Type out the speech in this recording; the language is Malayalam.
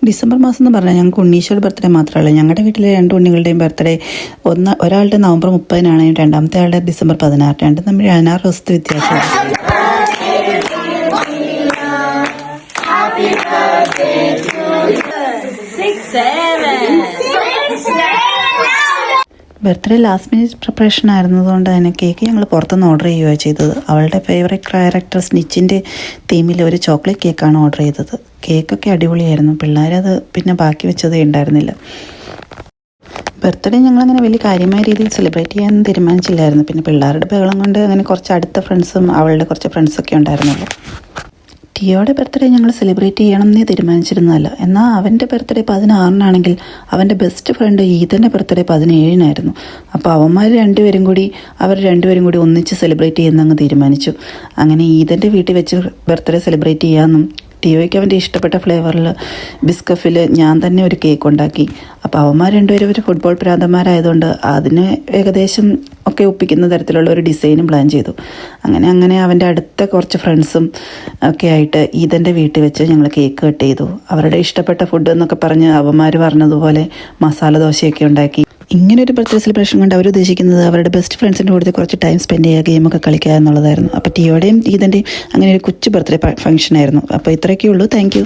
ഡിസംബർ മാസം എന്ന് പറഞ്ഞാൽ ഞങ്ങൾക്ക് ഉണ്ണീശ്വരുടെ ബർത്ത്ഡേ മാത്രമല്ല, ഞങ്ങളുടെ വീട്ടിലെ രണ്ട് ഉണ്ണികളുടെയും ബർത്ത്ഡേ ഒരാളുടെ നവംബർ 30-നാണ്, രണ്ടാമത്തെ ആളുടെ ഡിസംബർ 16. രണ്ടും തമ്മിൽ 16 ദിവസത്തെ വ്യത്യാസമാണ്. ബർത്ത്ഡേ ലാസ്റ്റ് മിനിറ്റ് പ്രിപ്പറേഷൻ ആയിരുന്നതുകൊണ്ട് തന്നെ കേക്ക് ഞങ്ങൾ പുറത്തുനിന്ന് ഓർഡർ ചെയ്യുകയാണ് ചെയ്തത്. അവളുടെ ഫേവറേറ്റ് ക്യാരക്ടർ സ്നിച്ചിൻ്റെ തീമിൽ ഒരു ചോക്ലേറ്റ് കേക്കാണ് ഓർഡർ ചെയ്തത്. കേക്കൊക്കെ അടിപൊളിയായിരുന്നു. പിള്ളേരത് പിന്നെ ബാക്കി വെച്ചതേ ഉണ്ടായിരുന്നില്ല. ബർത്ത്ഡേ ഞങ്ങളങ്ങനെ വലിയ കാര്യമായ രീതിയിൽ സെലിബ്രേറ്റ് ചെയ്യാൻ തീരുമാനിച്ചില്ലായിരുന്നു. പിന്നെ പിള്ളേരുടെ ബഹളം കൊണ്ട് അങ്ങനെ കുറച്ച് അടുത്ത ഫ്രണ്ട്സും അവളുടെ കുറച്ച് ഫ്രണ്ട്സൊക്കെ ഉണ്ടായിരുന്നുള്ളൂ. ടിയോയുടെ ബർത്ത്ഡേ ഞങ്ങൾ സെലിബ്രേറ്റ് ചെയ്യണം എന്നേ തീരുമാനിച്ചിരുന്നതല്ല. എന്നാൽ അവൻ്റെ ബർത്ത്ഡേ 16-നാണെങ്കിൽ അവൻ്റെ ബെസ്റ്റ് ഫ്രണ്ട് ഈദൻ്റെ ബർത്ത്ഡേ 17-നായിരുന്നു. അപ്പോൾ അവർ രണ്ടുപേരും കൂടി ഒന്നിച്ച് സെലിബ്രേറ്റ് ചെയ്യുന്നങ്ങ് തീരുമാനിച്ചു. അങ്ങനെ ഈദൻ്റെ വീട്ടിൽ വെച്ച് ബർത്ത്ഡേ സെലിബ്രേറ്റ് ചെയ്യാമെന്നും ടിയോയ്ക്ക് അവൻ്റെ ഇഷ്ടപ്പെട്ട ഫ്ലേവറിൽ ബിസ്കഫിൽ ഞാൻ തന്നെ ഒരു കേക്ക് ഉണ്ടാക്കി. അപ്പോൾ അവന്മാർ രണ്ടുപേരും ഒരു ഫുട്ബോൾ ഭ്രാന്തന്മാരായതുകൊണ്ട് അതിന് ഏകദേശം ഒക്കെ ഒപ്പിക്കുന്ന തരത്തിലുള്ള ഒരു ഡിസൈനും പ്ലാൻ ചെയ്തു. അങ്ങനെ അവൻ്റെ അടുത്ത കുറച്ച് ഫ്രണ്ട്സും ഒക്കെ ആയിട്ട് ഈദൻ്റെ വീട്ടിൽ വെച്ച് ഞങ്ങൾ കേക്ക് കട്ട് ചെയ്തു. അവരുടെ ഇഷ്ടപ്പെട്ട ഫുഡ് എന്നൊക്കെ പറഞ്ഞ് അവന്മാർ പറഞ്ഞതുപോലെ മസാല ദോശയൊക്കെ ഉണ്ടാക്കി. ഇങ്ങനൊരു ബർത്ത്ഡേ സെലിബ്രേഷൻ കൊണ്ട് അവർ ഉദ്ദേശിക്കുന്നത് അവരുടെ ബെസ്റ്റ് ഫ്രണ്ട്സിൻ്റെ കൂടെ കുറച്ച് ടൈം സ്പെൻഡ് ചെയ്യുക, ഗെയിമൊക്കെ കളിക്കുക എന്നുള്ളതായിരുന്നു. അപ്പോൾ ടിയോയുടെയും ഈദൻ്റെയും അങ്ങനെ ഒരു കൊച്ചു ബർത്ത്ഡേ ഫംഗ്ഷൻ ആയിരുന്നു. അപ്പോൾ ഇത്രയൊക്കെ ഉള്ളൂ. Thank you.